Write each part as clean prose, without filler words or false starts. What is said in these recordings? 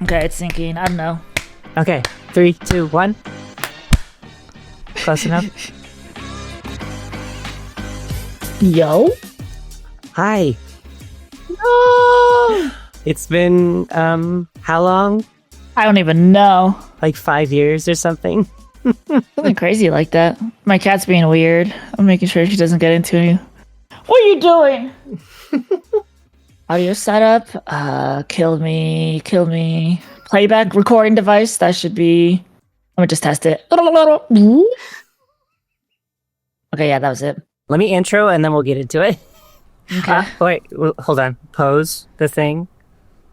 Okay, it's syncing. I don't know. Okay, 3, 2, 1. Close enough. Yo. Hi. No. It's been, how long? I don't even know. Like 5 years or something? Something crazy like that. My cat's being weird. I'm making sure she doesn't get into me. What are you doing? Audio setup. Kill me. Playback recording device. That should be... Let me just test it. Okay, yeah, that was it. Let me intro and then we'll get into it. Okay. Wait, hold on. Pose the thing.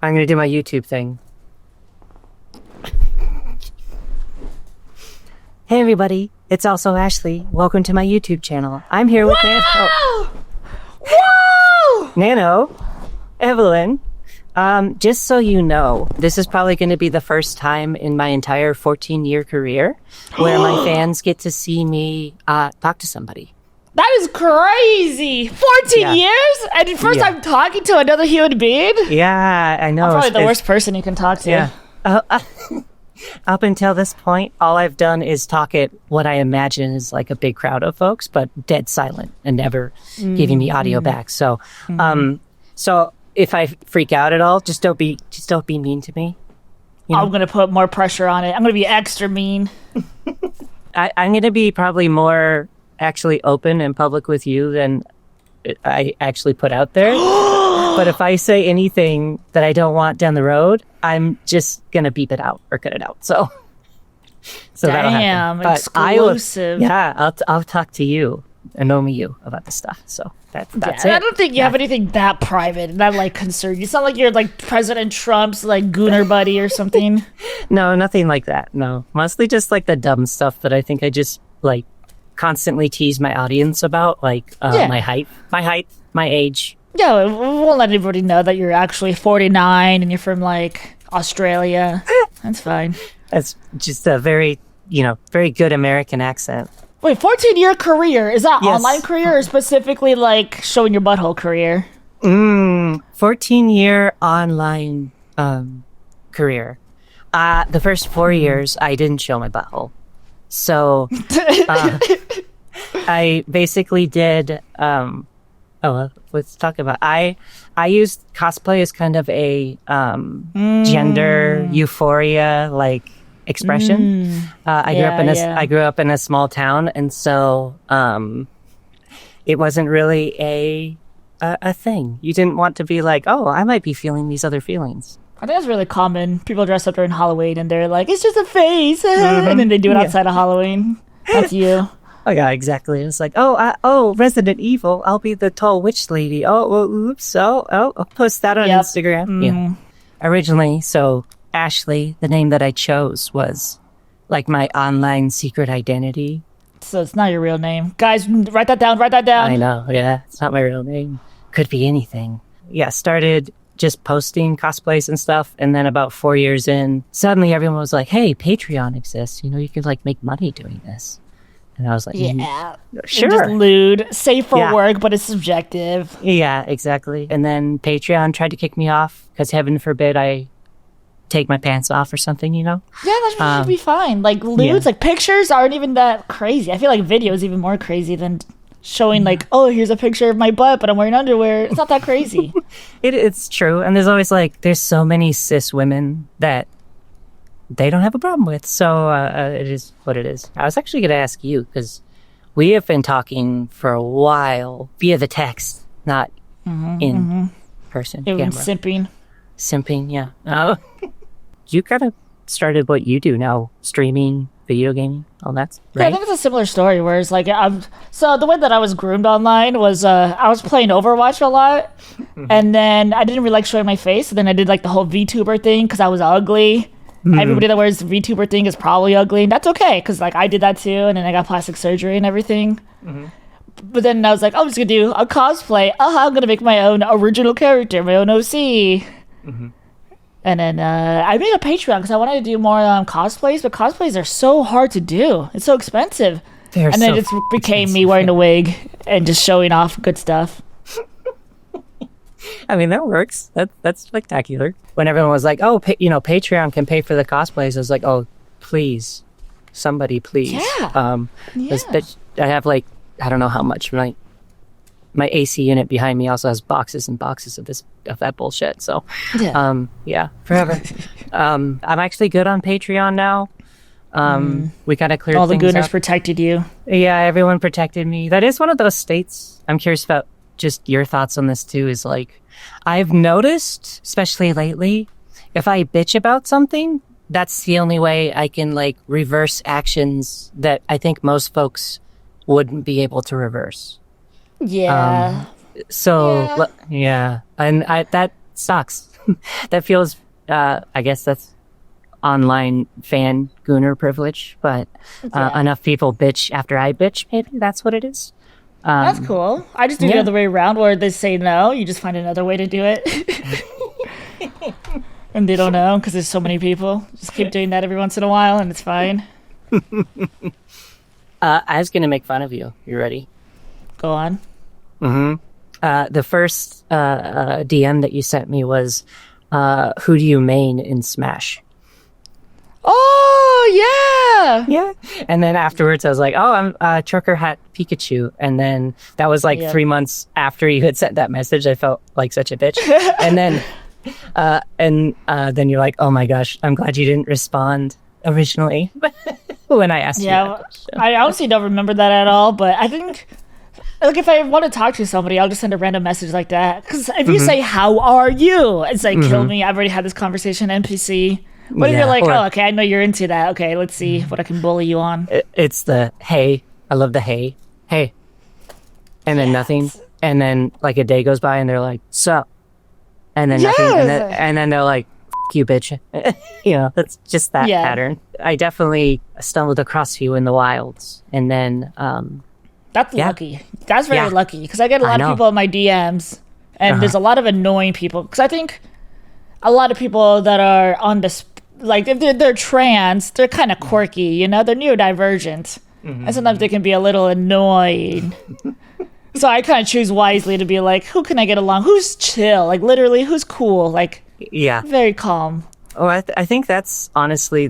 I'm going to do my YouTube thing. Hey everybody, it's AlsoAshley. Welcome to my YouTube channel. I'm here with Nano. Whoa! Nano, Evelyn. Just so you know, this is probably going to be the first time in my entire 14-year career where my fans get to see me talk to somebody. That is crazy! 14 years? And first I'm talking to another human being? Yeah, I know. I'm probably the worst person you can talk to. Yeah. Up until this point, all I've done is talk at what I imagine is like a big crowd of folks, but dead silent and never giving me audio back. So, so if I freak out at all, just don't be mean to me. You know? I'm gonna put more pressure on it. I'm gonna be extra mean. I'm gonna be probably more actually open and public with you than I actually put out there. But if I say anything that I don't want down the road, I'm just gonna beep it out or cut it out. So that'll happen. But exclusive. I'll talk to you and only you about this stuff. So that's it. I don't think you have anything that private that like concern you. It's not like you're like President Trump's like Gooner buddy or something. No, nothing like that. No, mostly just like the dumb stuff that I think I just like constantly tease my audience about, like my height, my age. Yeah, we won't let everybody know that you're actually 49 and you're from like Australia. That's fine. That's just a very good American accent. Wait, 14-year career. Is that online career or specifically like showing your butthole career? 14-year online career. The first 4 years, I didn't show my butthole. So I basically did... let's talk about... I used cosplay as kind of a gender euphoria, like... expression. I grew up in a small town, and so it wasn't really a thing. You didn't want to be like, oh, I might be feeling these other feelings. I think that's really common. People dress up during Halloween and they're like, it's just a face, and then they do it outside of Halloween. That's you. Oh yeah, exactly. It's like, oh, Resident Evil. I'll be the tall witch lady. Oh, well, oops. I'll post that on Instagram. Yeah. Originally, so Ashley, the name that I chose, was like my online secret identity. So it's not your real name. Guys, write that down. I know, yeah. It's not my real name. Could be anything. Yeah, started just posting cosplays and stuff. And then about 4 years in, suddenly everyone was like, hey, Patreon exists. You can like make money doing this. And I was like, sure. Just lewd, safe for work, but it's subjective. Yeah, exactly. And then Patreon tried to kick me off because heaven forbid I take my pants off or something, Yeah, that should be fine. Like lewds, like pictures aren't even that crazy. I feel like video is even more crazy than showing like, oh, here's a picture of my butt, but I'm wearing underwear. It's not that crazy. It's true. And there's always like, there's so many cis women that they don't have a problem with. So it is what it is. I was actually going to ask you because we have been talking for a while via the text, not in person. Even simping. Simping, yeah. You kind of started what you do now, streaming, video gaming, all that, right? Yeah, I think it's a similar story where it's like, so the way that I was groomed online was I was playing Overwatch a lot, and then I didn't really like showing my face, and then I did like the whole VTuber thing because I was ugly. Everybody that wears the VTuber thing is probably ugly, and that's okay because like I did that too, and then I got plastic surgery and everything. But then I was like, I'm just gonna do a cosplay. I'm gonna make my own original character, my own OC. And then I made a Patreon because I wanted to do more cosplays, but cosplays are so hard to do. It's so expensive. And then it just became me wearing a wig and just showing off good stuff. I mean, that works. That's spectacular. When everyone was like, "Oh, Patreon can pay for the cosplays," I was like, "Oh, please, somebody, please." Yeah. I have like I don't know how much. My AC unit behind me also has boxes and boxes of that bullshit. So, forever. I'm actually good on Patreon now. We kind of cleared all the things Gooners up. protected you. Yeah, everyone protected me. That is one of those states. I'm curious about just your thoughts on this too. Is like, I've noticed, especially lately, if I bitch about something, that's the only way I can like reverse actions that I think most folks wouldn't be able to reverse. Yeah. And that sucks. That feels, I guess that's online fan Gooner privilege, but enough people bitch after I bitch, maybe that's what it is. That's cool. I just do the other way around where they say no, you just find another way to do it. And they don't know because there's so many people. Just keep doing that every once in a while and it's fine. I was going to make fun of you. You ready? Go on. The first DM that you sent me was, who do you main in Smash? Oh, yeah. Yeah. And then afterwards I was like, oh, I'm Trucker Hat Pikachu. And then that was like 3 months after you had sent that message. I felt like such a bitch. And then then you're like, oh my gosh, I'm glad you didn't respond originally when I asked you that question. I honestly don't remember that at all, but I think like if I want to talk to somebody, I'll just send a random message like that. Because if you say, how are you? It's like, kill me. I've already had this conversation, NPC. But if you're like, oh, okay, I know you're into that. Okay, let's see what I can bully you on. It's the, hey, I love the hey, and then nothing. And then like a day goes by and they're like, sup. And then nothing. And then they're like, F you, bitch. That's just that pattern. I definitely stumbled across you in the wilds. And then, that's lucky. That's very lucky because I get a lot of people in my DMs and there's a lot of annoying people. Because I think a lot of people that are on this, like if they're trans, they're kind of quirky, they're neurodivergent. And sometimes they can be a little annoying. So I kind of choose wisely to be like, who can I get along? Who's chill? Like literally, who's cool? Like, very calm. Oh, I think that's honestly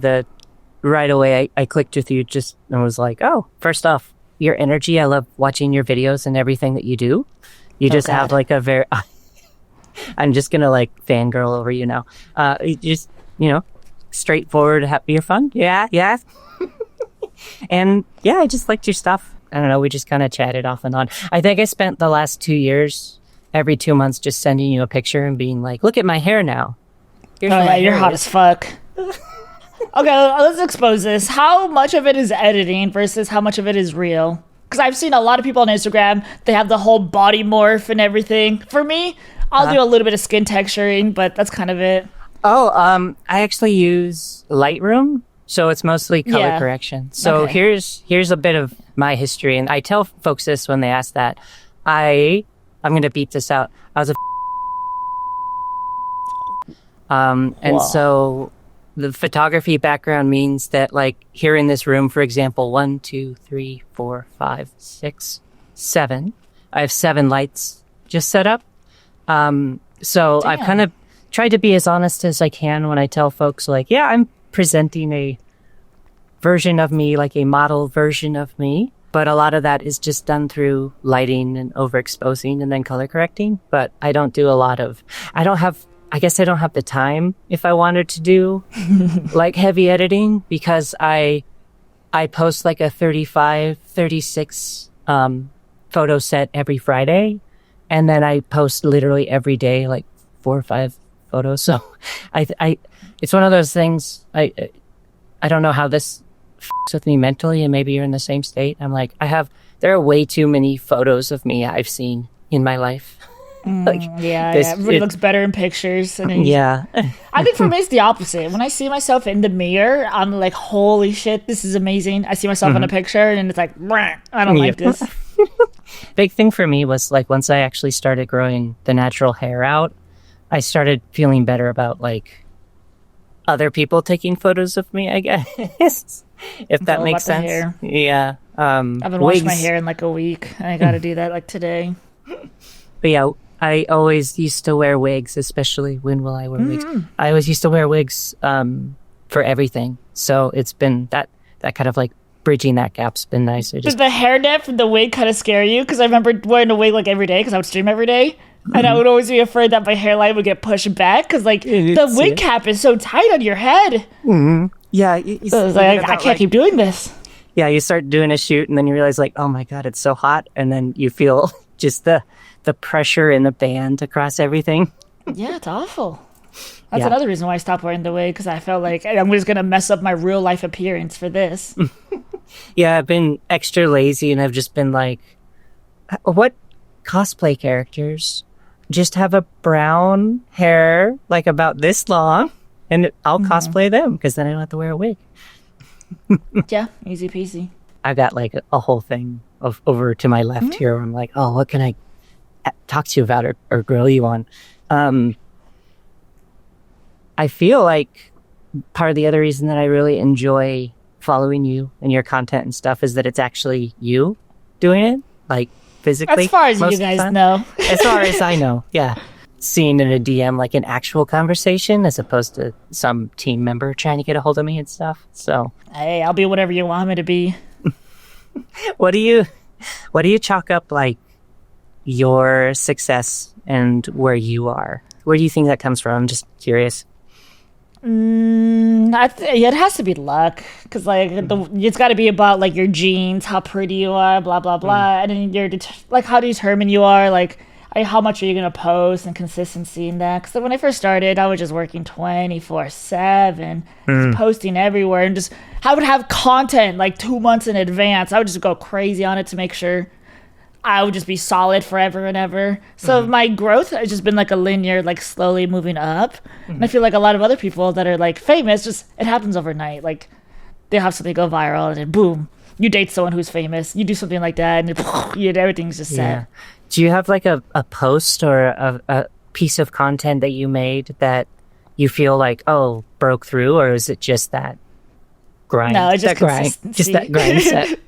right away I clicked with you just and was like, oh, first off, your energy. I love watching your videos and everything that you do. You just have like a very, I'm just going to like fangirl over you now. You just, straightforward, happy, you're fun. Yeah. And I just liked your stuff. I don't know. We just kind of chatted off and on. I think I spent the last 2 years, every 2 months, just sending you a picture and being like, look at my hair now. You're hot as fuck. Okay, let's expose this. How much of it is editing versus how much of it is real? Because I've seen a lot of people on Instagram, they have the whole body morph and everything. For me, I'll do a little bit of skin texturing, but that's kind of it. Oh, I actually use Lightroom, so it's mostly color correction. So here's a bit of my history, and I tell folks this when they ask that. I'm going to beep this out. I was and so the photography background means that, like, here in this room, for example, 1, 2, 3, 4, 5, 6, 7. I have 7 lights just set up. So I've kind of tried to be as honest as I can when I tell folks, like, I'm presenting a version of me, like a model version of me. But a lot of that is just done through lighting and overexposing and then color correcting. But I don't do a lot of, I guess I don't have the time if I wanted to do like heavy editing, because I post like a 35, 36 photo set every Friday. And then I post literally every day, like 4 or 5 photos. So it's one of those things. I don't know how this f***s with me mentally, and maybe you're in the same state. I'm like, there are way too many photos of me I've seen in my life. Everybody looks better in pictures. And I think for me it's the opposite. When I see myself in the mirror, I'm like, holy shit, this is amazing. I see myself in a picture and it's like, I don't like this. Big thing for me was like, once I actually started growing the natural hair out, I started feeling better about like other people taking photos of me, I guess. If that makes sense. Hair. Yeah. I've been washing my hair in like a week. I got to do that like today. But I always used to wear wigs, especially when will I wear wigs? I always used to wear wigs for everything. So it's been that kind of like bridging that gap's been nice. Did the hairnet from the wig kind of scare you? Because I remember wearing a wig like every day because I would stream every day. And I would always be afraid that my hairline would get pushed back because like the wig cap is so tight on your head. Yeah. So I was like, I can't keep doing this. Yeah, you start doing a shoot and then you realize like, oh my God, it's so hot. And then you feel just the pressure in the band across everything. Yeah, it's awful. That's another reason why I stopped wearing the wig, because I felt like I'm just going to mess up my real life appearance for this. Yeah, I've been extra lazy and I've just been like, what cosplay characters just have a brown hair like about this long and I'll cosplay them because then I don't have to wear a wig. Yeah, easy peasy. I got like a whole thing of over to my left here where I'm like, oh, what can I talk to you about or grill you on? I feel like part of the other reason that I really enjoy following you and your content and stuff is that it's actually you doing it, like physically. As far as you guys know. As far as I know, yeah. Seeing in a DM like an actual conversation as opposed to some team member trying to get a hold of me and stuff. So hey, I'll be whatever you want me to be. What do you chalk up like your success and where you are? Where do you think that comes from? I'm just curious. It has to be luck, because like it's got to be about like your genes, how pretty you are, blah blah blah, and then you're like how determined you are, like how much are you gonna post and consistency in that. Because when I first started, I was just working 24/7, just posting everywhere, and just I would have content like 2 months in advance. I would just go crazy on it to make sure I would just be solid forever and ever. So my growth has just been like a linear, like slowly moving up. And I feel like a lot of other people that are like famous, just it happens overnight. Like they have something go viral and then boom, you date someone who's famous. You do something like that and everything's just set. Yeah. Do you have like a post or a piece of content that you made that you feel like, oh, broke through, or is it just that grind? No, it's just that grind set.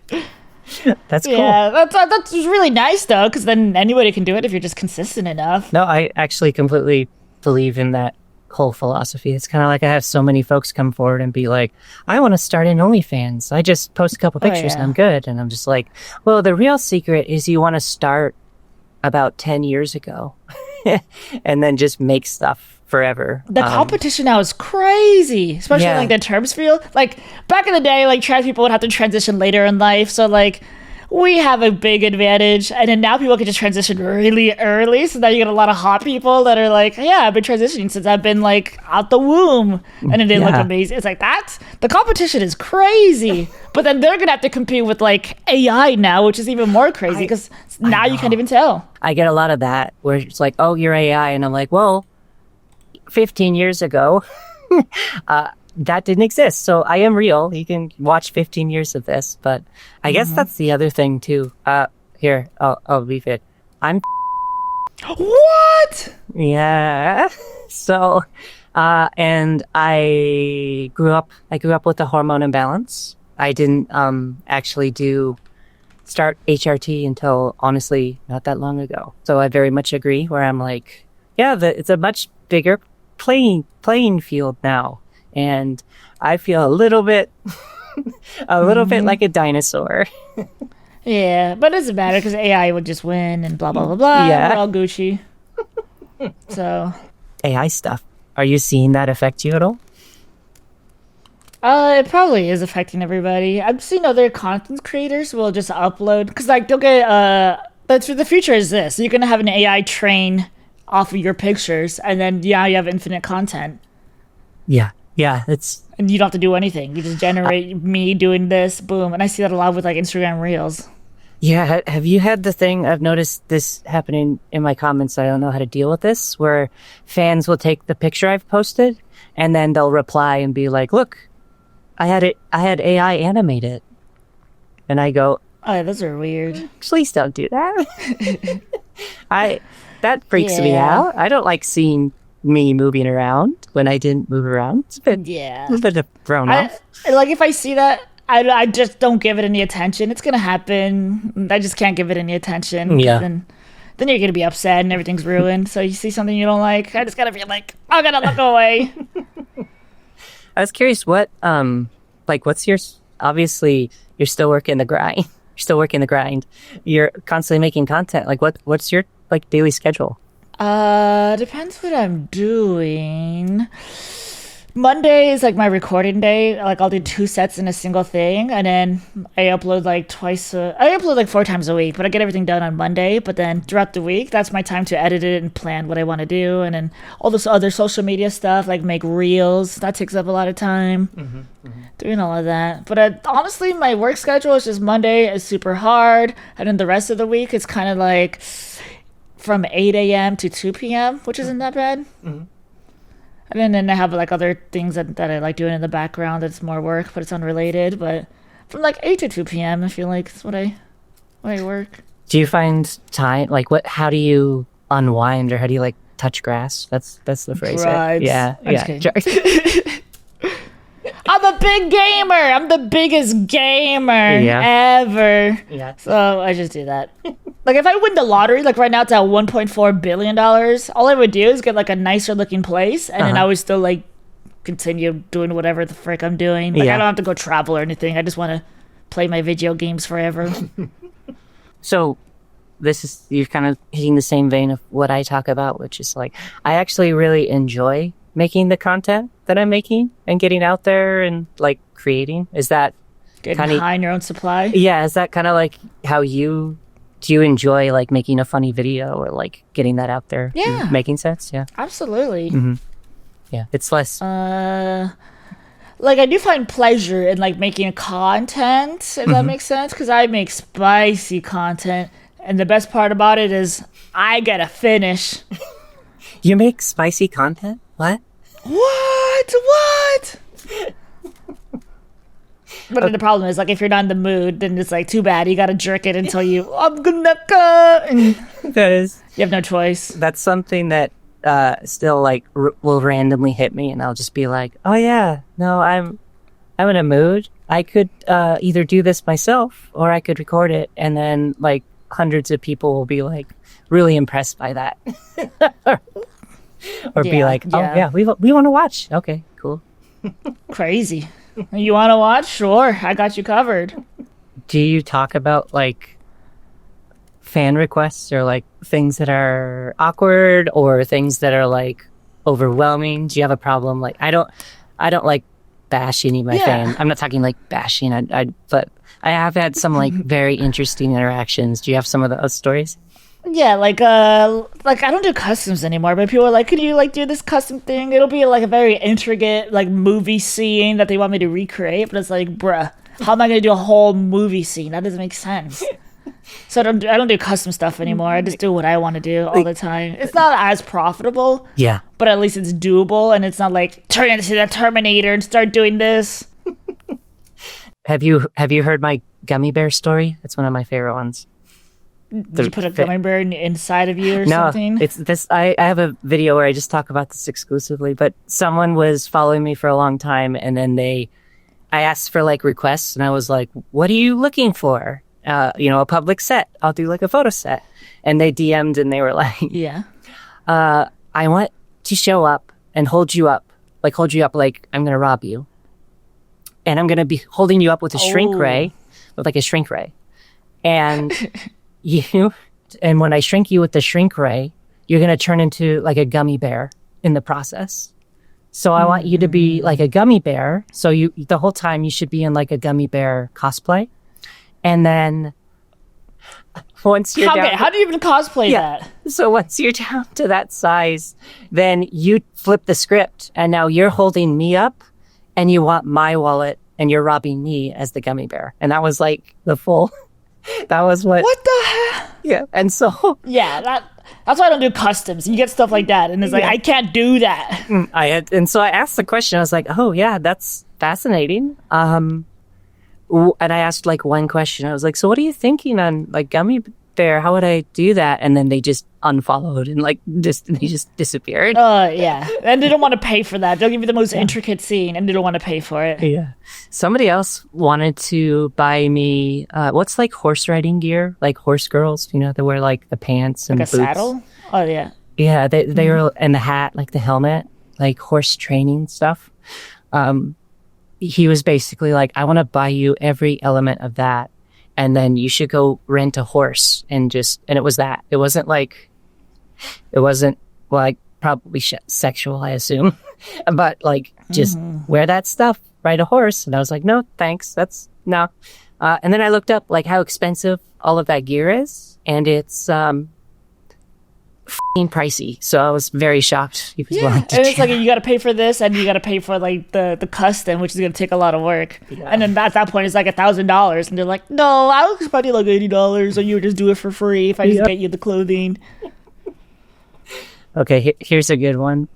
That's cool. Yeah, that's really nice though, because then anybody can do it if you're just consistent enough. No, I actually completely believe in that whole philosophy. It's kind of like I have so many folks come forward and be like, I want to start an OnlyFans. I just post a couple pictures and I'm good. And I'm just like, well, the real secret is you want to start about 10 years ago and then just make stuff forever. The competition now is crazy, especially like the terms field. Like back in the day, like trans people would have to transition later in life, so like we have a big advantage, and then now people can just transition really early, so now you get a lot of hot people that are like, yeah, I've been transitioning since I've been like out the womb, and then they look amazing. It's like the competition is crazy. But then they're gonna have to compete with like AI now, which is even more crazy because now you can't even tell. I get a lot of that where it's like, oh, you're AI, and I'm like, well, 15 years ago, that didn't exist. So I am real. You can watch 15 years of this, but I guess that's the other thing too. Here, I'll leave it. I'm what? Yeah. So, and I grew up with a hormone imbalance. I didn't actually start HRT until honestly not that long ago. So I very much agree where I'm like, yeah, it's a much bigger playing field now, and I feel a little bit bit like a dinosaur. Yeah, but it doesn't matter because AI would just win and blah blah blah blah. Yeah, we're all Gucci. So AI stuff, are you seeing that affect you at all? It probably is affecting everybody. I've seen other content creators will just upload because like they'll get the future is this: you're gonna have an AI train off of your pictures, and then you have infinite content. Yeah, and you don't have to do anything. You just generate me doing this, boom. And I see that a lot with like Instagram Reels. Yeah, have you had the thing? I've noticed this happening in my comments. I don't know how to deal with this, where fans will take the picture I've posted and then they'll reply and be like, "Look, I had AI animate it," and I go, "Oh, those are weird. Please don't do that." That freaks me out. I don't like seeing me moving around when I didn't move around. It's a bit thrown off. Like if I see that, I just don't give it any attention. It's gonna happen. I just can't give it any attention. Yeah. then you're gonna be upset and everything's ruined. So you see something you don't like, I just gotta be like, I gotta look away. I was curious, what's your, obviously you're still working the grind. You're still working the grind. You're constantly making content. Like what's your like daily schedule? Depends what I'm doing. Monday is like my recording day. Like I'll do 2 sets in a single thing, and then I upload like I upload like 4 times a week, but I get everything done on Monday. But then throughout the week, that's my time to edit it and plan what I want to do, and then all this other social media stuff like make reels. That takes up a lot of time. Doing all of that. But honestly, my work schedule is just Monday is super hard, and then the rest of the week it's kind of like from 8 a.m. to 2 p.m., which isn't that bad. And then I have like other things that I like doing in the background that's more work, but it's unrelated. But from like 8 to 2 p.m., I feel like that's what I work. Do you find time, like how do you unwind, or how do you like touch grass? That's the phrase, right? Yeah. I'm a big gamer. I'm the biggest gamer ever. Yeah. So I just do that. Like if I win the lottery, like right now it's at $1.4 billion. All I would do is get like a nicer looking place, and then I would still like continue doing whatever the frick I'm doing. Like I don't have to go travel or anything. I just want to play my video games forever. So you're kind of hitting the same vein of what I talk about, which is like I actually really enjoy making the content that I'm making and getting out there and like creating. Is that getting high in your own supply? Yeah, is that kind of like how do you enjoy like making a funny video or like getting that out there? Yeah. Making sense? Yeah. Absolutely. Yeah. It's less like I do find pleasure in like making content, if that makes sense, because I make spicy content, and the best part about it is I gotta finish. You make spicy content? What? But then the problem is, like, if you're not in the mood, then it's like too bad. You gotta jerk it until I'm gonna go. And that is. You have no choice. That's something that still like will randomly hit me, and I'll just be like, oh yeah, no, I'm in a mood. I could either do this myself or I could record it, and then like hundreds of people will be like really impressed by that. Or be like, oh yeah, we want to watch. Okay, cool. Crazy. You want to watch? Sure, I got you covered. Do you talk about like fan requests or like things that are awkward or things that are like overwhelming? Do you have a problem? Like I don't like bashing my fan. I'm not talking like bashing. But I have had some like very interesting interactions. Do you have some of those stories? Yeah, like I don't do customs anymore, but people are like, could you like do this custom thing? It'll be like a very intricate like movie scene that they want me to recreate, but it's like, bruh, how am I gonna do a whole movie scene? That doesn't make sense. So I don't do custom stuff anymore. I just do what I want to do all the time. It's not as profitable, but at least it's doable, and it's not like turn into the Terminator and start doing this. Have you heard my gummy bear story? It's one of my favorite ones. Did you put a gummy bear inside of you or something? No, it's this. I have a video where I just talk about this exclusively, but someone was following me for a long time, and then I asked for like requests, and I was like, what are you looking for? A public set. I'll do like a photo set. And they DM'd and they were like, I want to show up and hold you up like I'm going to rob you. And I'm going to be holding you up with a shrink ray, And and when I shrink you with the shrink ray, you're going to turn into like a gummy bear in the process. So I want you to be like a gummy bear. So the whole time you should be in like a gummy bear cosplay. And then once you're down... How do you even cosplay that? So once you're down to that size, then you flip the script. And now you're holding me up and you want my wallet and you're robbing me as the gummy bear. And that was like the full... That was what... What the hell? Yeah. And so... Yeah, that's why I don't do customs. You get stuff like that. And it's like, I can't do that. And so I asked the question. I was like, oh, yeah, that's fascinating. And I asked like one question. I was like, so what are you thinking on like gummy there. How would I do that? And then they just unfollowed and like they just disappeared. Yeah. And they don't want to pay for that. They'll give you the most intricate scene and they don't want to pay for it. Yeah. Somebody else wanted to buy me, what's like horse riding gear? Like horse girls, you know, they wear like the pants and like a boots. saddle? Oh, yeah. Yeah. They were, and the hat, like the helmet, like horse training stuff. He was basically like, I want to buy you every element of that. And then you should go rent a horse and it was that. It wasn't like probably sexual, I assume, but like just wear that stuff, ride a horse. And I was like, no, thanks. That's no. And then I looked up like how expensive all of that gear is. And it's, pricey, so I was very shocked. He was willing to and it's like you got to pay for this, and you got to pay for like the custom, which is going to take a lot of work. Yeah. And then at that point, it's like $1,000, and they're like, "No, I'll expect you like $80, or you would just do it for free if I just get you the clothing." Okay, here's a good one.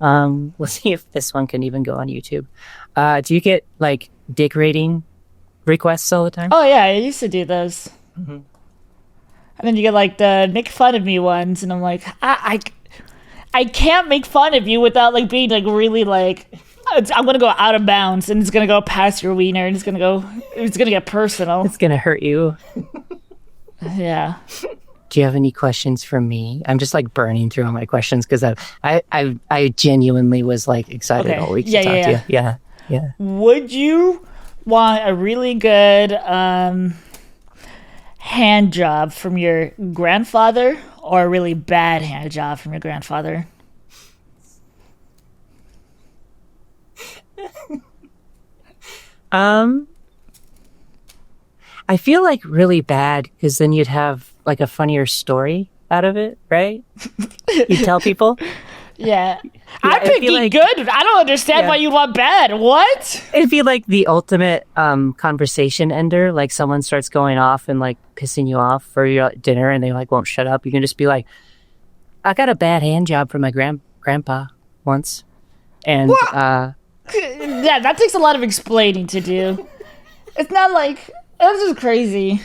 Let's see if this one can even go on YouTube. Do you get like dick rating requests all the time? Oh yeah, I used to do those. Mm-hmm. And then you get like the make fun of me ones, and I'm like, I can't make fun of you without like being like really like I'm gonna go out of bounds, and it's gonna go past your wiener, and it's gonna get personal. It's gonna hurt you. Yeah. Do you have any questions for me? I'm just like burning through all my questions because I genuinely was like excited all week to talk to you. Yeah. Would you want a really good hand job from your grandfather or a really bad hand job from your grandfather? I feel like really bad because then you'd have like a funnier story out of it, right? You tell people. Yeah. I'm picking like, good. I don't understand why you want bad. What? It'd be like the ultimate conversation ender. Like someone starts going off and like pissing you off for your dinner and they like won't shut up. You can just be like, I got a bad hand job from my grandpa once. And yeah, that takes a lot of explaining to do. It's not like that's just crazy.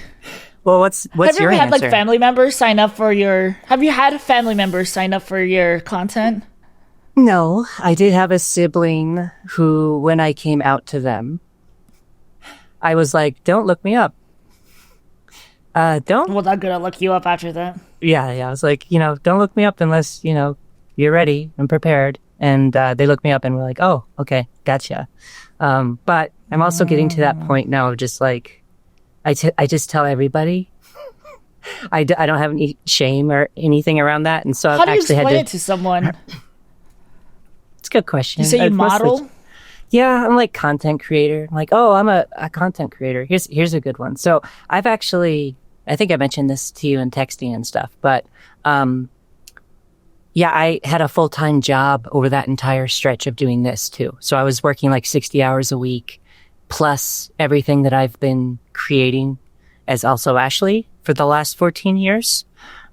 Well, what's your answer? Have you ever had like family members sign up for your? Have you had family members sign up for your content? No, I did have a sibling who, when I came out to them, I was like, "Don't look me up." Don't. Well, they're gonna look you up after that. Yeah. I was like, don't look me up unless you're ready and prepared. And they looked me up and were like, "Oh, okay, gotcha." But I'm also getting to that point now of just like. I just tell everybody. I don't have any shame or anything around that, and so how do you explain it to someone? It's a good question. You say you model? Yeah, I'm like content creator. I'm like, oh, I'm a content creator. Here's a good one. So I've actually, I think I mentioned this to you in texting and stuff, but yeah, I had a full-time job over that entire stretch of doing this too. So I was working like 60 hours a week. Plus everything that I've been creating as AlsoAshley for the last 14 years.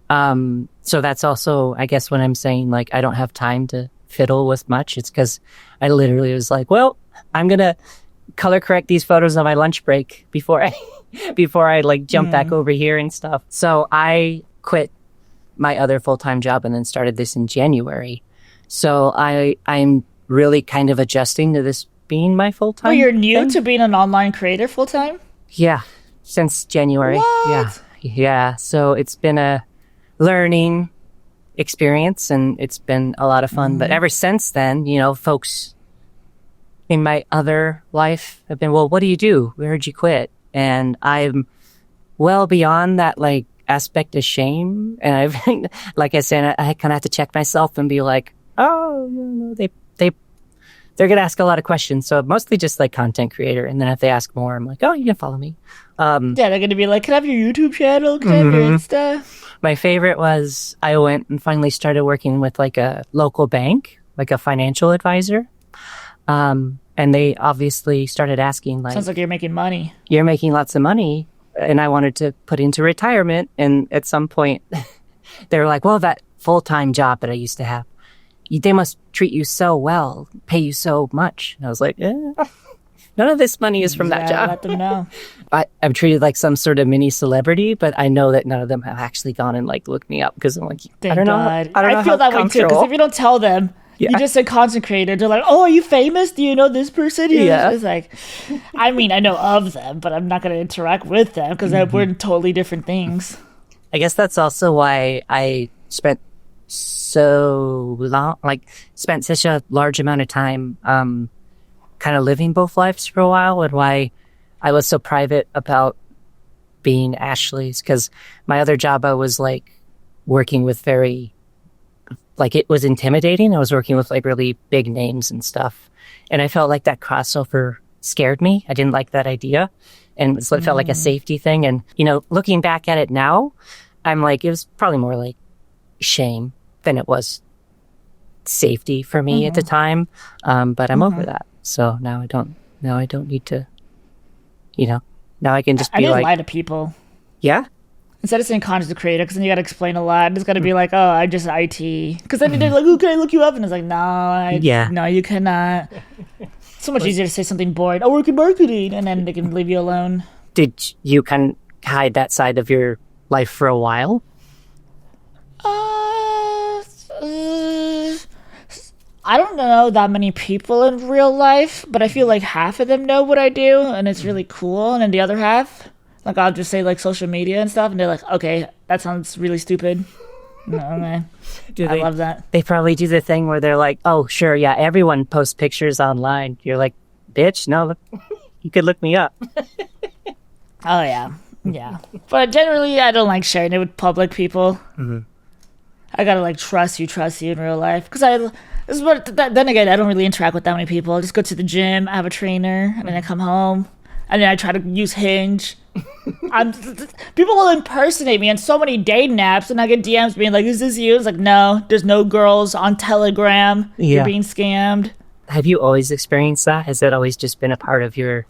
So that's also, I guess, when I'm saying like I don't have time to fiddle with much, it's because I literally was like, well, I'm going to color correct these photos on my lunch break before I like jump back over here and stuff. So I quit my other full-time job and then started this in January. So I'm really kind of adjusting to this being my full-time. Oh, you're new to being an online creator full-time? Yeah, since January. What? Yeah. So it's been a learning experience and it's been a lot of fun. But ever since then, folks in my other life have been, well, what do you do? We heard you quit. And I'm well beyond that like aspect of shame. And I've, like I said, I kind of have to check myself and be like, oh, they're going to ask a lot of questions. So mostly just like content creator. And then if they ask more, I'm like, oh, you can follow me. Yeah, they're going to be like, can I have your YouTube channel? Can I have your Insta? My favorite was I went and finally started working with like a local bank, like a financial advisor. And they obviously started asking like, sounds like you're making money. You're making lots of money. And I wanted to put into retirement. And at some point they were like, well, that full-time job that I used to have, they must treat you so well, pay you so much. And I was like, None of this money is from that job. Let them know. I'm treated like some sort of mini celebrity, but I know that none of them have actually gone and like looked me up because I'm like, Thank I don't know. God. I don't know I feel how that way too, because if you don't tell them, you just say concentrated. They're like, oh, are you famous? Do you know this person? Yeah. It's like, I mean, I know of them, but I'm not going to interact with them because we're in totally different things. I guess that's also why I spent such a large amount of time kind of living both lives for a while, and why I was so private about being Ashley's, because my other job I was like working with it was intimidating. I was working with like really big names and stuff, and I felt like that crossover scared me. I didn't like that idea, and it felt like a safety thing. And looking back at it now, I'm like, it was probably more like shame than it was safety for me at the time. But I'm over that. So now I don't need to, now I can just be I didn't like, lie to people. yeah. Instead of saying content creator, because then you got to explain a lot. It's got to be like, oh, I just IT. Because then they're like, oh, can I look you up? And it's like, no, no, you cannot. So much easier to say something boring. I work in marketing, and then they can leave you alone. Did you kind of hide that side of your life for a while? I don't know that many people in real life, but I feel like half of them know what I do, and it's really cool. And then the other half, like, I'll just say like social media and stuff, and they're like, okay, that sounds really stupid. No, man. I love that. They probably do the thing where they're like, oh, sure, yeah, everyone posts pictures online. You're like, bitch, no, look, you could look me up. Oh, yeah. Yeah. But generally, I don't like sharing it with public people. I gotta like trust you in real life. Because then again, I don't really interact with that many people. I just go to the gym, I have a trainer, and then I come home. And then I try to use Hinge. People will impersonate me on so many dating apps, and I get DMs being like, is this you? It's like, no, there's no girls on Telegram. You're being scammed. Have you always experienced that? Has that always just been a part of your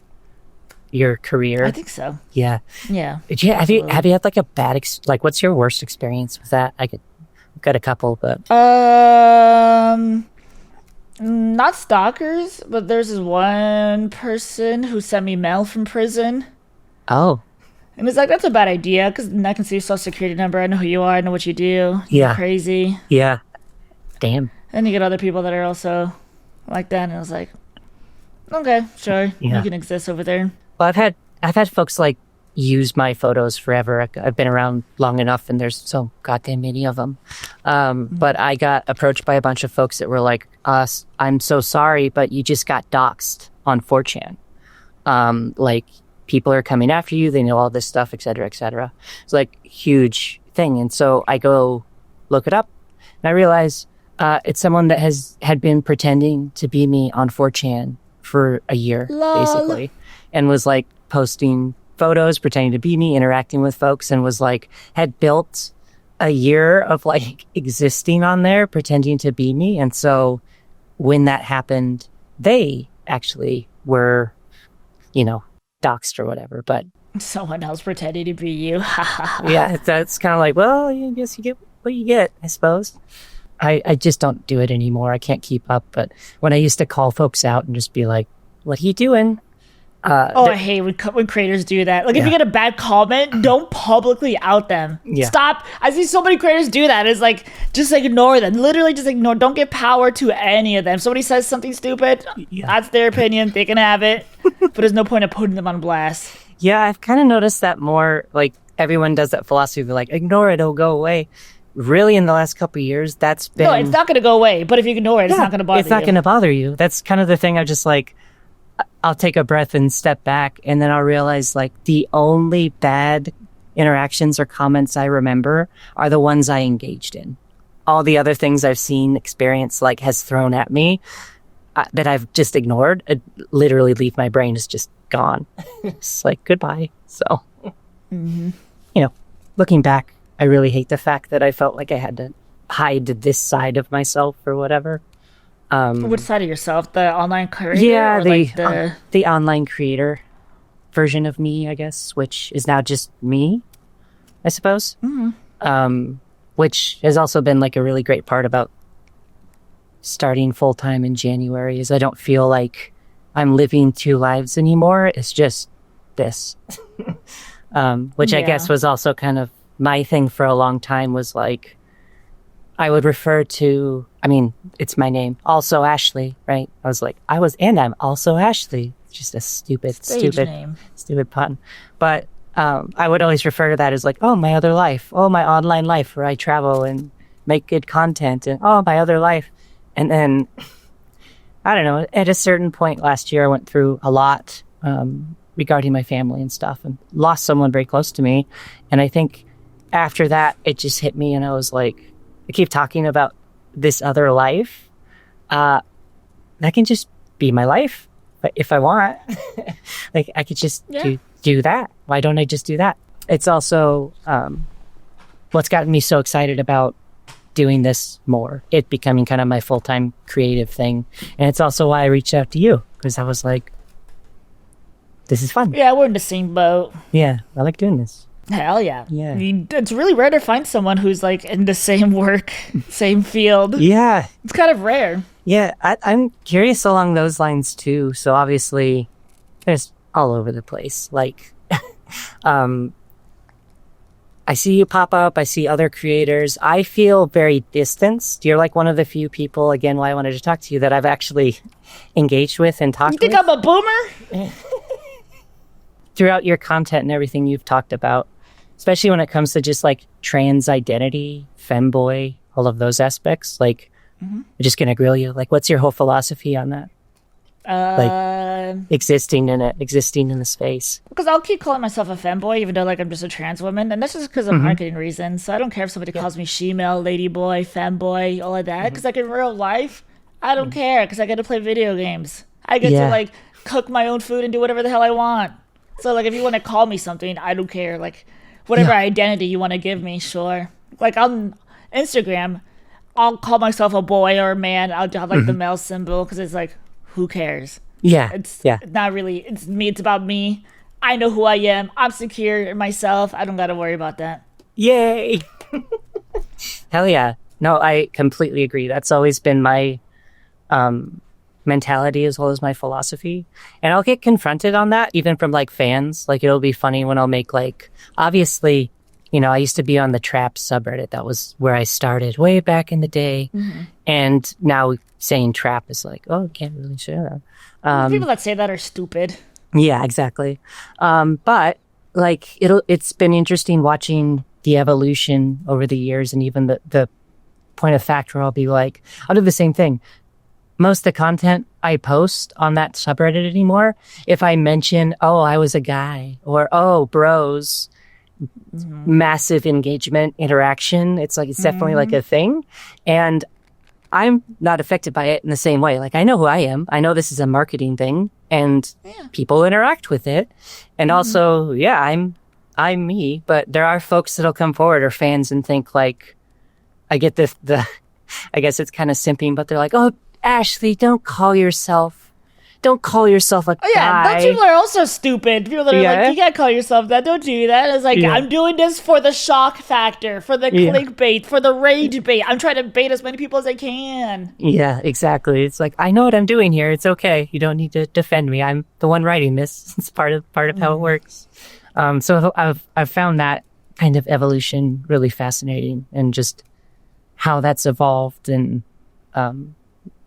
career? I think so. Yeah. Yeah. Have you had like a bad what's your worst experience with that? I've got a couple, but not stalkers, but there's this one person who sent me mail from prison. Oh. And it's like, that's a bad idea, because I can see your social security number, I know who you are, I know what you do. Yeah. You're crazy. Yeah. Damn. And you get other people that are also like that, and I was like, okay, sure, you can exist over there. Well, I've had folks like use my photos forever. I've been around long enough, and there's so goddamn many of them. But I got approached by a bunch of folks that were like, I'm so sorry, but you just got doxxed on 4chan. Like, people are coming after you. They know all this stuff, et cetera, et cetera. It's like huge thing. And so I go look it up, and I realize it's someone that had been pretending to be me on 4chan for a year, basically, and was like posting photos, pretending to be me, interacting with folks, and was like, had built a year of like existing on there, pretending to be me. And so when that happened, they actually were, doxxed or whatever, but someone else pretending to be you. Yeah, that's kind of like, well, I guess you get what you get, I suppose. I just don't do it anymore. I can't keep up. But when I used to call folks out and just be like, what are you doing? I hate when creators do that. Like, if you get a bad comment, don't publicly out them. Yeah. Stop. I see so many creators do that. It's like, just ignore them. Literally just ignore. Don't give power to any of them. Somebody says something stupid, that's their opinion. They can have it. But there's no point of putting them on blast. Yeah, I've kind of noticed that more. Like, everyone does that philosophy of like, ignore it, it'll go away. Really, in the last couple of years, that's been... No, it's not going to go away. But if you ignore it, it's not going to bother you. It's not going to bother you. That's kind of the thing. I'm just like, I'll take a breath and step back, and then I'll realize like the only bad interactions or comments I remember are the ones I engaged in. All the other things I've seen, experienced, like has thrown at me that I've just ignored, literally leave my brain is just gone. It's like, goodbye. So, looking back, I really hate the fact that I felt like I had to hide this side of myself or whatever. Which side of yourself? The online creator? Yeah, or the online creator version of me, I guess, which is now just me, I suppose. Which has also been like a really great part about starting full-time in January, is I don't feel like I'm living two lives anymore. It's just this. Which I guess was also kind of my thing for a long time, was like, I would refer to, I mean, it's my name, AlsoAshley, right? I'm AlsoAshley. Just a stupid pun. But I would always refer to that as like, oh, my other life. Oh, my online life where I travel and make good content. And oh, my other life. And then, I don't know, at a certain point last year, I went through a lot regarding my family and stuff, and lost someone very close to me. And I think after that, it just hit me, and I was like, I keep talking about this other life. That can just be my life, but if I want. Like, I could just do that. Why don't I just do that? It's also what's gotten me so excited about doing this more, it becoming kind of my full-time creative thing. And it's also why I reached out to you, because I was like, this is fun. Yeah, we're in the same boat. Yeah, I like doing this. Hell yeah. Yeah. I mean, it's really rare to find someone who's like in the same work, same field. Yeah. It's kind of rare. Yeah, I'm curious along those lines too. So obviously, there's all over the place. Like, I see you pop up. I see other creators. I feel very distanced. You're like one of the few people, again, why I wanted to talk to you, that I've actually engaged with and talked with. You think I'm a boomer? Throughout your content and everything you've talked about, especially when it comes to just like trans identity, femboy, all of those aspects, like, I'm just going to grill you. Like, what's your whole philosophy on that? Like, existing in the space. Because I'll keep calling myself a femboy, even though like I'm just a trans woman, and that's just because of marketing reasons. So I don't care if somebody calls me she-male, ladyboy, femboy, all of that. Because like in real life, I don't care, because I get to play video games. I get to like cook my own food and do whatever the hell I want. So like if you want to call me something, I don't care. Like whatever identity you want to give me, sure. Like on Instagram, I'll call myself a boy or a man. I'll have like the male symbol, because it's like, who cares? Yeah. It's not really, it's me. It's about me. I know who I am. I'm secure in myself. I don't got to worry about that. Yay. Hell yeah. No, I completely agree. That's always been my mentality as well as my philosophy. And I'll get confronted on that even from like fans. Like, it'll be funny when I'll make like, obviously, you know, I used to be on the trap subreddit. That was where I started way back in the day. And now saying trap is like, oh, can't really share that. People that say that are stupid. Yeah, exactly. But like, it's been interesting watching the evolution over the years, and even the point of fact where I'll be like, I'll do the same thing. Most of the content I post on that subreddit anymore, if I mention, oh, I was a guy, or oh, bros, massive engagement, interaction, it's like, it's definitely like a thing. And I'm not affected by it in the same way. Like, I know who I am. I know this is a marketing thing, and people interact with it. And also, I'm me, but there are folks that'll come forward, or fans, and think like, I get I guess it's kind of simping, but they're like, oh, Ashley, don't call yourself a guy. Those people are also stupid. People that are like, you can't call yourself that. Don't do that. It's like, I'm doing this for the shock factor, for the clickbait, for the rage bait. I'm trying to bait as many people as I can. Yeah, exactly. It's like, I know what I'm doing here. It's okay. You don't need to defend me. I'm the one writing this. It's part of how it works. So I've found that kind of evolution really fascinating, and just how that's evolved, and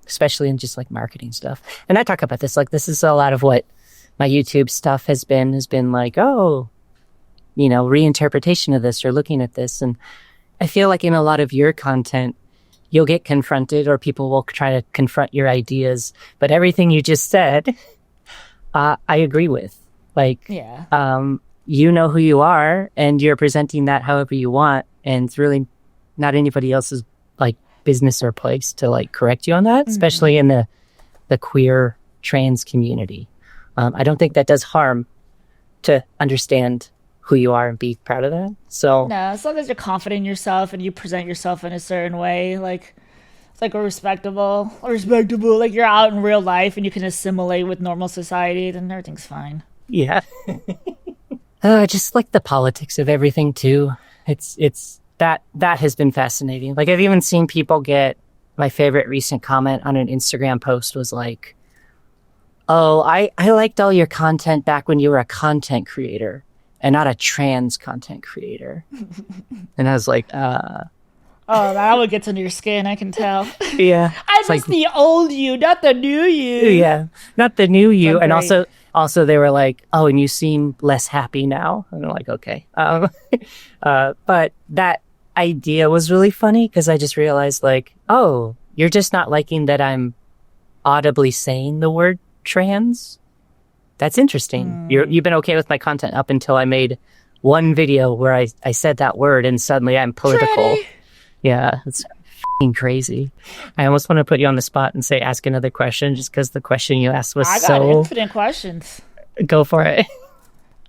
especially in just like marketing stuff. And I talk about this, like, this is a lot of what my YouTube stuff has been like, oh, you know, reinterpretation of this, or looking at this. And I feel like in a lot of your content, you'll get confronted, or people will try to confront your ideas. But everything you just said, I agree with. Like, you know who you are, and you're presenting that however you want. And it's really not anybody else's like business or place to like correct you on that, especially in the queer trans community. I don't think that does harm to understand who you are and be proud of that. So no, as long as you're confident in yourself and you present yourself in a certain way, like it's like respectable, like you're out in real life and you can assimilate with normal society, then everything's fine. Yeah. Just like the politics of everything too. It's that has been fascinating. Like, I've even seen people get, my favorite recent comment on an Instagram post was like, oh, I liked all your content back when you were a content creator and not a trans content creator. And I was like, Oh, that would get under your skin, I can tell. yeah. I miss the old you, not the new you. Yeah, not the new you. So and great. also they were like, oh, and you seem less happy now. And I'm like, okay. But that idea was really funny because I just realized like, oh, you're just not liking that I'm audibly saying the word trans. That's interesting. You've been okay with my content up until I made one video where I said that word and suddenly I'm political. Tranny. Yeah, it's f***ing crazy. I almost want to put you on the spot and say ask another question just because the question you asked was I got so... infinite questions. Go for it.